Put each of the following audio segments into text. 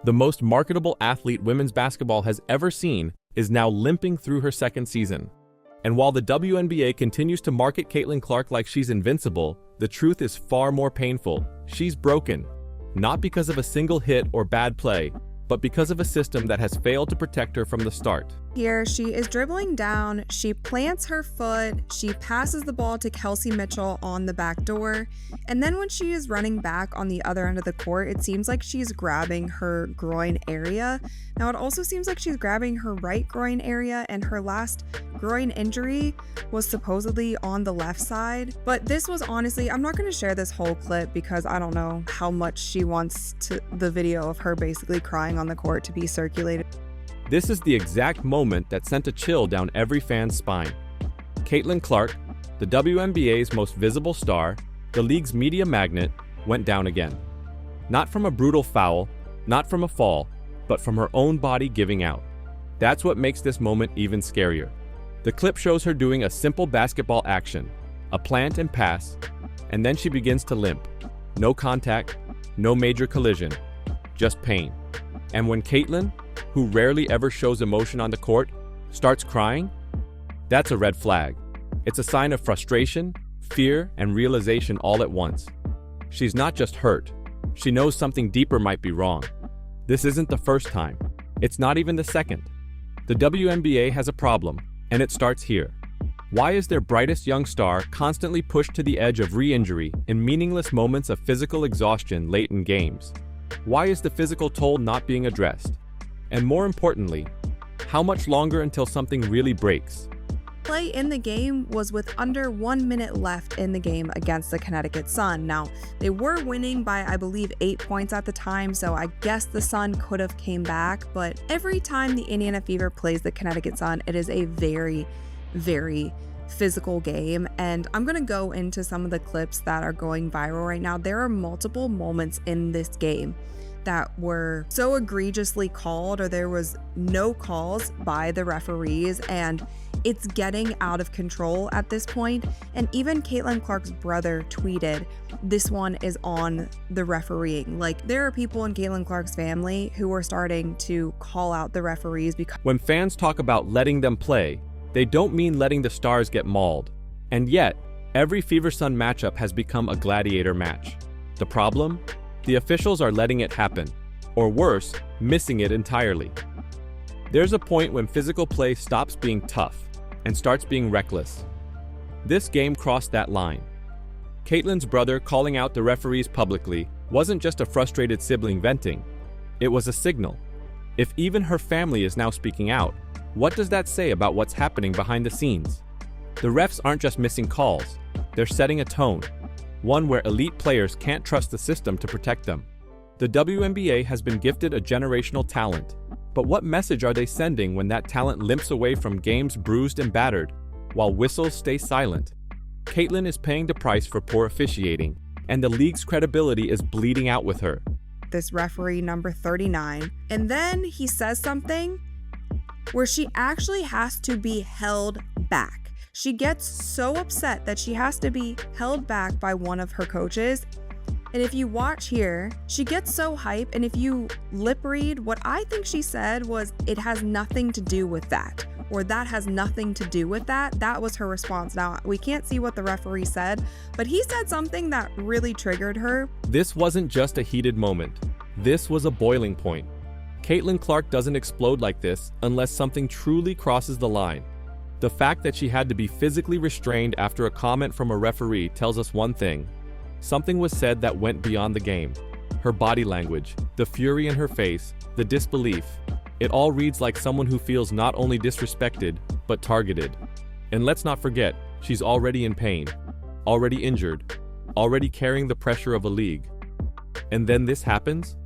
The most marketable athlete women's basketball has ever seen is now limping through her second season. And while the WNBA continues to market Caitlin Clark like she's invincible, the truth is far more painful. She's broken. Not because of a single hit or bad play, but because of a system that has failed to protect her from the start. Here, she is dribbling down, she plants her foot, she passes the ball to Kelsey Mitchell on the back door, and then when she is running back on the other end of the court, it seems like she's grabbing her groin area. Now, it also seems like she's grabbing her right groin area, and her last groin injury was supposedly on the left side. But this was honestly, I'm not going to share this whole clip because I don't know how much she wants the video of her basically crying on the court to be circulated. This is the exact moment that sent a chill down every fan's spine. Caitlin Clark, the WNBA's most visible star, the league's media magnet, went down again. Not from a brutal foul, not from a fall, but from her own body giving out. That's what makes this moment even scarier. The clip shows her doing a simple basketball action, a plant and pass, and then she begins to limp. No contact, no major collision, just pain. And when Caitlin, who rarely ever shows emotion on the court, starts crying, that's a red flag. It's a sign of frustration, fear, and realization all at once. She's not just hurt. She knows something deeper might be wrong. This isn't the first time. It's not even the second. The WNBA has a problem, and it starts here. Why is their brightest young star constantly pushed to the edge of re-injury in meaningless moments of physical exhaustion late in games? Why is the physical toll not being addressed? And more importantly, how much longer until something really breaks? Play in the game was with under 1 minute left in the game against the Connecticut Sun. Now, they were winning by, I believe, 8 points at the time, so I guess the Sun could have came back, but every time the Indiana Fever plays the Connecticut Sun, it is a very, very physical game, and I'm gonna go into some of the clips that are going viral right now. There are multiple moments in this game that were so egregiously called, or there was no calls by the referees, and it's getting out of control at this point. And even Caitlin Clark's brother tweeted, "This one is on the refereeing." Like, there are people in Caitlin Clark's family who are starting to call out the referees because when fans talk about letting them play, they don't mean letting the stars get mauled. And yet, every Fever Sun matchup has become a gladiator match. The problem? The officials are letting it happen, or worse, missing it entirely. There's a point when physical play stops being tough and starts being reckless. This game crossed that line. Caitlin's brother calling out the referees publicly wasn't just a frustrated sibling venting. It was a signal. If even her family is now speaking out, what does that say about what's happening behind the scenes? The refs aren't just missing calls, they're setting a tone. One where elite players can't trust the system to protect them. The WNBA has been gifted a generational talent, but what message are they sending when that talent limps away from games bruised and battered, while whistles stay silent? Caitlin is paying the price for poor officiating, and the league's credibility is bleeding out with her. This referee number 39, and then he says something where she actually has to be held back. She gets so upset that she has to be held back by one of her coaches. And if you watch here, she gets so hype, and if you lip read, what I think she said was, "It has nothing to do with that," or "That has nothing to do with that." That was her response. Now, we can't see what the referee said, but he said something that really triggered her. This wasn't just a heated moment. This was a boiling point. Caitlin Clark doesn't explode like this unless something truly crosses the line. The fact that she had to be physically restrained after a comment from a referee tells us one thing. Something was said that went beyond the game. Her body language, the fury in her face, the disbelief. It all reads like someone who feels not only disrespected, but targeted. And let's not forget, she's already in pain, already injured, already carrying the pressure of a league. And then this happens?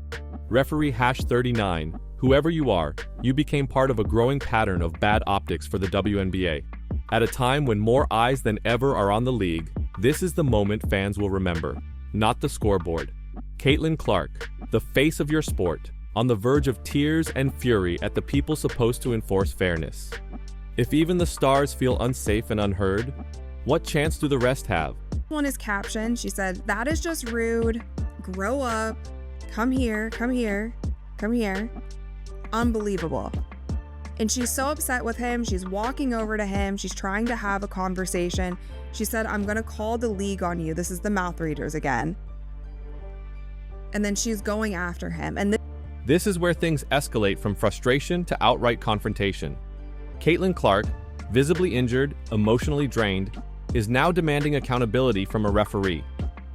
Referee #39, whoever you are, you became part of a growing pattern of bad optics for the WNBA. At a time when more eyes than ever are on the league, this is the moment fans will remember, not the scoreboard. Caitlin Clark, the face of your sport, on the verge of tears and fury at the people supposed to enforce fairness. If even the stars feel unsafe and unheard, what chance do the rest have? One is captioned, she said, "That is just rude. Grow up. Come here, come here." come here. Unbelievable. And she's so upset with him. She's walking over to him. She's trying to have a conversation. She said, I'm going to call the league on you. This is the mouth readers again. And then she's going after him. And this is where things escalate from frustration to outright confrontation. Caitlin Clark, visibly injured, emotionally drained, is now demanding accountability from a referee.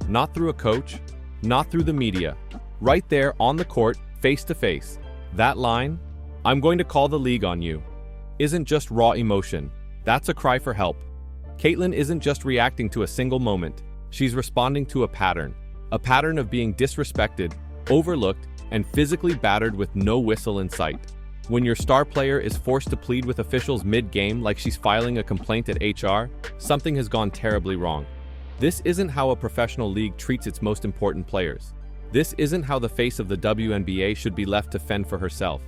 Not through a coach, not through the media. Right there on the court, face to face. That line, I'm going to call the league on you, isn't just raw emotion. That's a cry for help. Caitlin isn't just reacting to a single moment. She's responding to a pattern of being disrespected, overlooked, and physically battered with no whistle in sight. When your star player is forced to plead with officials mid-game like she's filing a complaint at HR, something has gone terribly wrong. This isn't how a professional league treats its most important players. This isn't how the face of the WNBA should be left to fend for herself.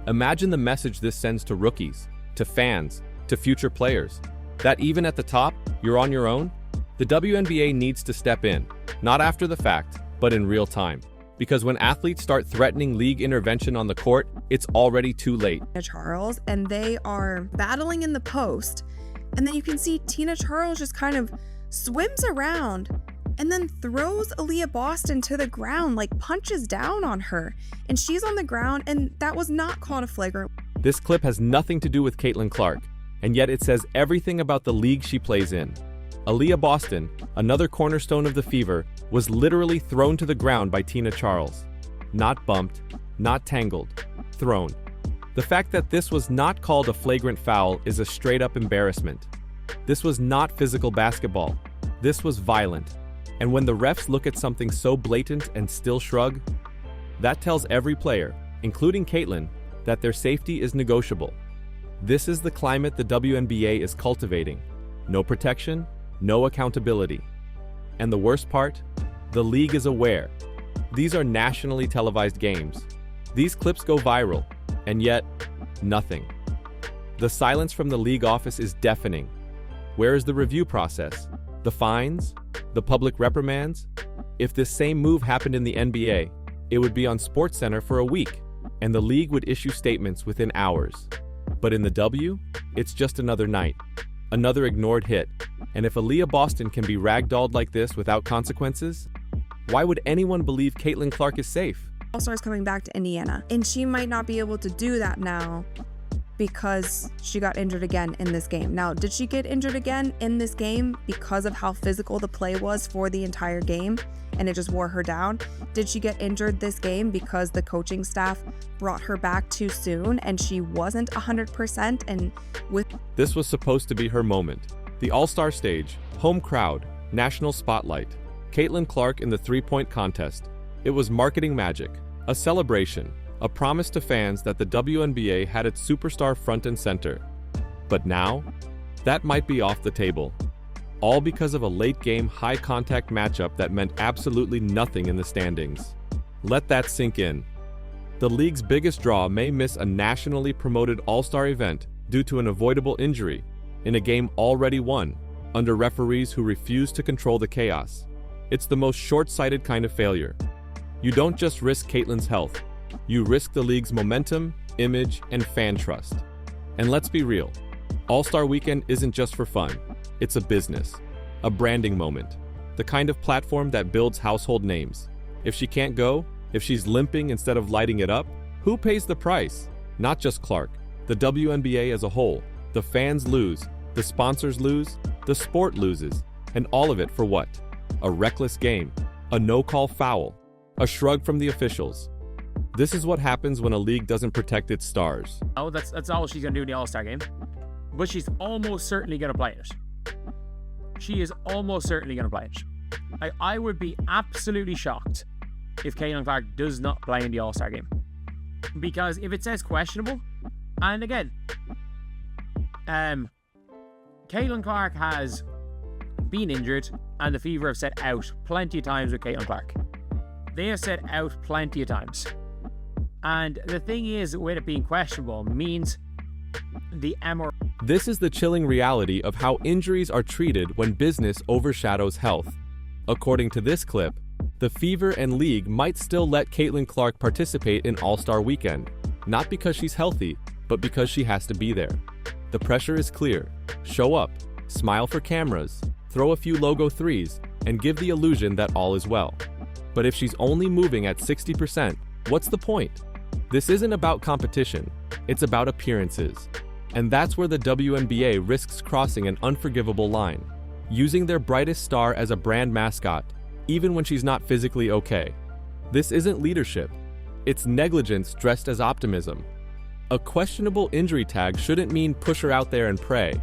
Imagine the message this sends to rookies, to fans, to future players. That even at the top, you're on your own? The WNBA needs to step in, not after the fact, but in real time. Because when athletes start threatening league intervention on the court, it's already too late. Charles, and they are battling in the post. And then you can see Tina Charles just kind of swims around and then throws Aaliyah Boston to the ground, like punches down on her. And she's on the ground, and that was not called a flagrant. This clip has nothing to do with Caitlin Clark, and yet it says everything about the league she plays in. Aaliyah Boston, another cornerstone of the Fever, was literally thrown to the ground by Tina Charles. Not bumped, not tangled, thrown. The fact that this was not called a flagrant foul is a straight-up embarrassment. This was not physical basketball. This was violent. And when the refs look at something so blatant and still shrug, that tells every player, including Caitlin, that their safety is negotiable. This is the climate the WNBA is cultivating. No protection, no accountability. And the worst part? The league is aware. These are nationally televised games. These clips go viral, and yet, nothing. The silence from the league office is deafening. Where is the review process? The fines? The public reprimands? If this same move happened in the NBA, it would be on SportsCenter for a week, and the league would issue statements within hours. But in the W, it's just another night, another ignored hit. And if Aaliyah Boston can be ragdolled like this without consequences, why would anyone believe Caitlin Clark is safe? All-Star's coming back to Indiana, and she might not be able to do that now because she got injured again in this game. Now, did she get injured again in this game because of how physical the play was for the entire game and it just wore her down? Did she get injured this game because the coaching staff brought her back too soon and she wasn't 100% and with... This was supposed to be her moment. The All-Star stage, home crowd, national spotlight, Caitlin Clark in the three-point contest. It was marketing magic, a celebration, a promise to fans that the WNBA had its superstar front and center. But now, that might be off the table. All because of a late-game, high-contact matchup that meant absolutely nothing in the standings. Let that sink in. The league's biggest draw may miss a nationally promoted All-Star event due to an avoidable injury in a game already won, under referees who refuse to control the chaos. It's the most short-sighted kind of failure. You don't just risk Caitlin's health, you risk the league's momentum, image, and fan trust. And let's be real, All-Star Weekend isn't just for fun. It's a business, a branding moment, the kind of platform that builds household names. If she can't go, if she's limping instead of lighting it up, who pays the price? Not just Clark, the WNBA as a whole. The fans lose, the sponsors lose, the sport loses, and all of it for what? A reckless game, a no-call foul, a shrug from the officials. This is what happens when a league doesn't protect its stars. Oh, that's all she's going to do in the All-Star game. But she's almost certainly going to play it. She is almost certainly going to play it. I would be absolutely shocked if Caitlin Clark does not play in the All-Star game. Because if it says questionable, and again, Caitlin Clark has been injured, and the Fever have set out plenty of times with Caitlin Clark. They have set out plenty of times. And the thing is, with it being questionable, means the MR. This is the chilling reality of how injuries are treated when business overshadows health. According to this clip, The Fever and League might still let Caitlin Clark participate in All-Star Weekend, not because she's healthy, but because she has to be there. The pressure is clear. Show up, smile for cameras, throw a few logo threes, and give the illusion that all is well. But if she's only moving at 60%, what's the point? This isn't about competition, it's about appearances. And that's where the WNBA risks crossing an unforgivable line, using their brightest star as a brand mascot, even when she's not physically okay. This isn't leadership, it's negligence dressed as optimism. A questionable injury tag shouldn't mean push her out there and pray.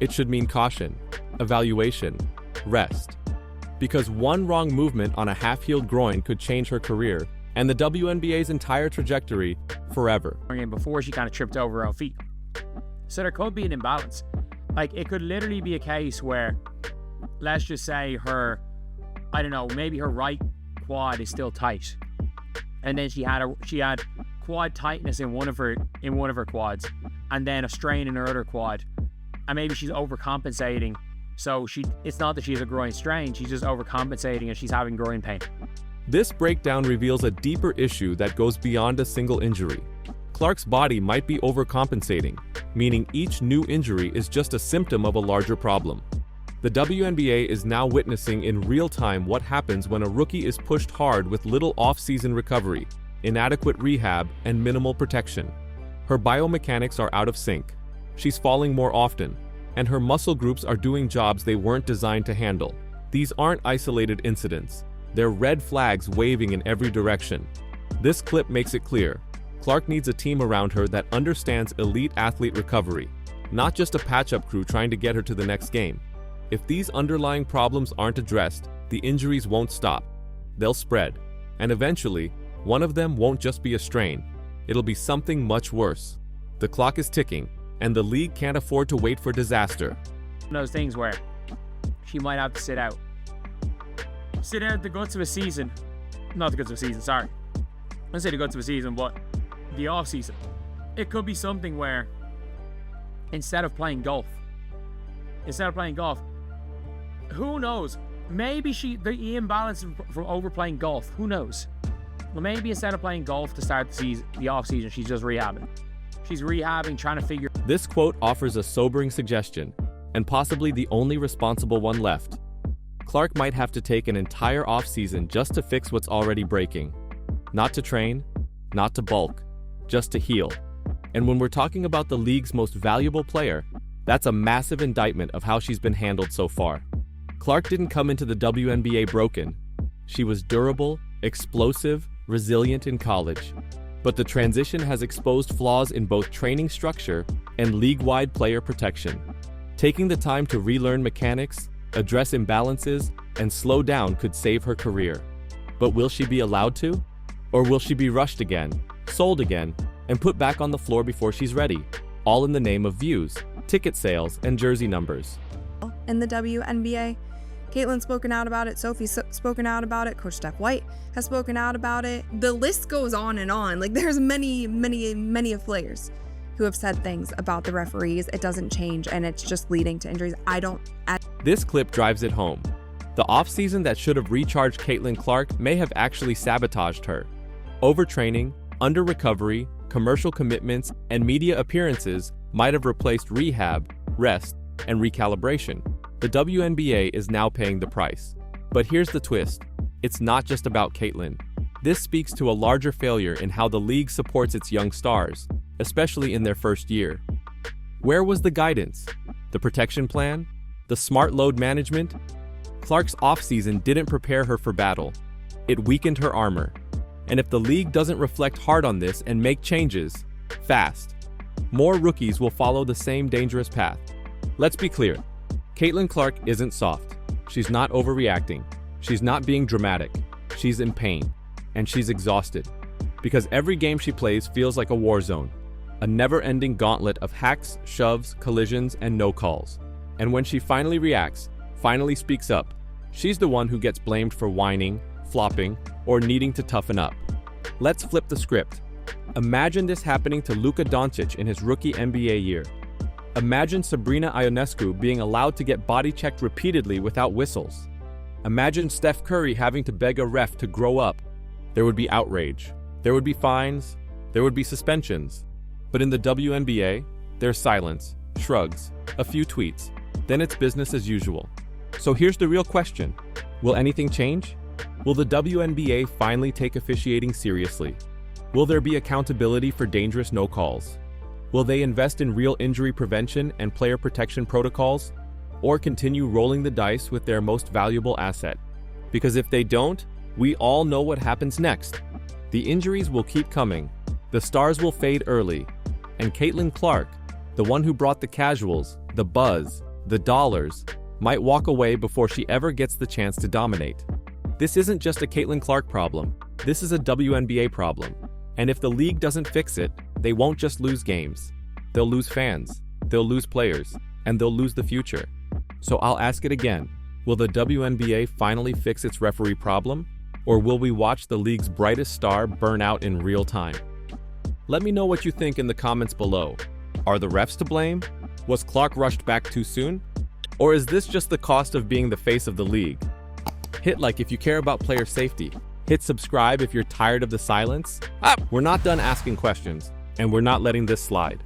It should mean caution, evaluation, rest. Because one wrong movement on a half-healed groin could change her career and the WNBA's entire trajectory forever. Before she kind of tripped over her own feet. So there could be an imbalance. Like, it could literally be a case where, let's just say maybe her right quad is still tight. And then she had quad tightness in one of her quads, and then a strain in her other quad. And maybe she's overcompensating. So it's not that she has a groin strain, she's just overcompensating and she's having groin pain. This breakdown reveals a deeper issue that goes beyond a single injury. Clark's body might be overcompensating, meaning each new injury is just a symptom of a larger problem. The WNBA is now witnessing in real time what happens when a rookie is pushed hard with little off-season recovery, inadequate rehab, and minimal protection. Her biomechanics are out of sync. She's falling more often, and her muscle groups are doing jobs they weren't designed to handle. These aren't isolated incidents. They're red flags waving in every direction. This clip makes it clear. Clark needs a team around her that understands elite athlete recovery, not just a patch-up crew trying to get her to the next game. If these underlying problems aren't addressed, the injuries won't stop. They'll spread, and eventually, one of them won't just be a strain. It'll be something much worse. The clock is ticking, and the league can't afford to wait for disaster. One of those things where she might have to sit out the guts of a season. Not the guts of a season, sorry. Let's say the guts of a season, but the off season. It could be something where instead of playing golf, who knows? Maybe the imbalance from overplaying golf, who knows? Well, maybe instead of playing golf to start the off season, she's just rehabbing. She's rehabbing, trying to figure. This quote offers a sobering suggestion, and possibly the only responsible one left. Clark might have to take an entire off-season just to fix what's already breaking. Not to train, not to bulk, just to heal. And when we're talking about the league's most valuable player, that's a massive indictment of how she's been handled so far. Clark didn't come into the WNBA broken. She was durable, explosive, resilient in college. But the transition has exposed flaws in both training structure and league-wide player protection. Taking the time to relearn mechanics, address imbalances, and slow down could save her career. But will she be allowed to? Or will she be rushed again, sold again, and put back on the floor before she's ready? All in the name of views, ticket sales, and jersey numbers. In the WNBA, Caitlin's spoken out about it, Sophie's spoken out about it, Coach Steph White has spoken out about it. The list goes on and on. Like, there's many of players who have said things about the referees. It doesn't change, and it's just leading to injuries. This clip drives it home. The offseason that should have recharged Caitlin Clark may have actually sabotaged her. Overtraining, under-recovery, commercial commitments, and media appearances might have replaced rehab, rest, and recalibration. The WNBA is now paying the price. But here's the twist. It's not just about Caitlin. This speaks to a larger failure in how the league supports its young stars, especially in their first year. Where was the guidance? The protection plan? The smart load management? Clark's offseason didn't prepare her for battle. It weakened her armor. And if the league doesn't reflect hard on this and make changes, fast, more rookies will follow the same dangerous path. Let's be clear. Caitlin Clark isn't soft. She's not overreacting. She's not being dramatic. She's in pain. And she's exhausted. Because every game she plays feels like a war zone. A never-ending gauntlet of hacks, shoves, collisions, and no calls. And when she finally reacts, finally speaks up, she's the one who gets blamed for whining, flopping, or needing to toughen up. Let's flip the script. Imagine this happening to Luka Doncic in his rookie NBA year. Imagine Sabrina Ionescu being allowed to get body-checked repeatedly without whistles. Imagine Steph Curry having to beg a ref to grow up. There would be outrage. There would be fines. There would be suspensions. But in the WNBA, there's silence, shrugs, a few tweets. Then it's business as usual. So here's the real question. Will anything change? Will the WNBA finally take officiating seriously? Will there be accountability for dangerous no-calls? Will they invest in real injury prevention and player protection protocols? Or continue rolling the dice with their most valuable asset? Because if they don't, we all know what happens next. The injuries will keep coming, the stars will fade early, and Caitlin Clark, the one who brought the casuals, the buzz, the dollars, might walk away before she ever gets the chance to dominate. This isn't just a Caitlin Clark problem, this is a WNBA problem. And if the league doesn't fix it, they won't just lose games. They'll lose fans, they'll lose players, and they'll lose the future. So I'll ask it again. Will the WNBA finally fix its referee problem? Or will we watch the league's brightest star burn out in real time? Let me know what you think in the comments below. Are the refs to blame? Was Clark rushed back too soon? Or is this just the cost of being the face of the league? Hit like if you care about player safety. Hit subscribe if you're tired of the silence. We're not done asking questions, and we're not letting this slide.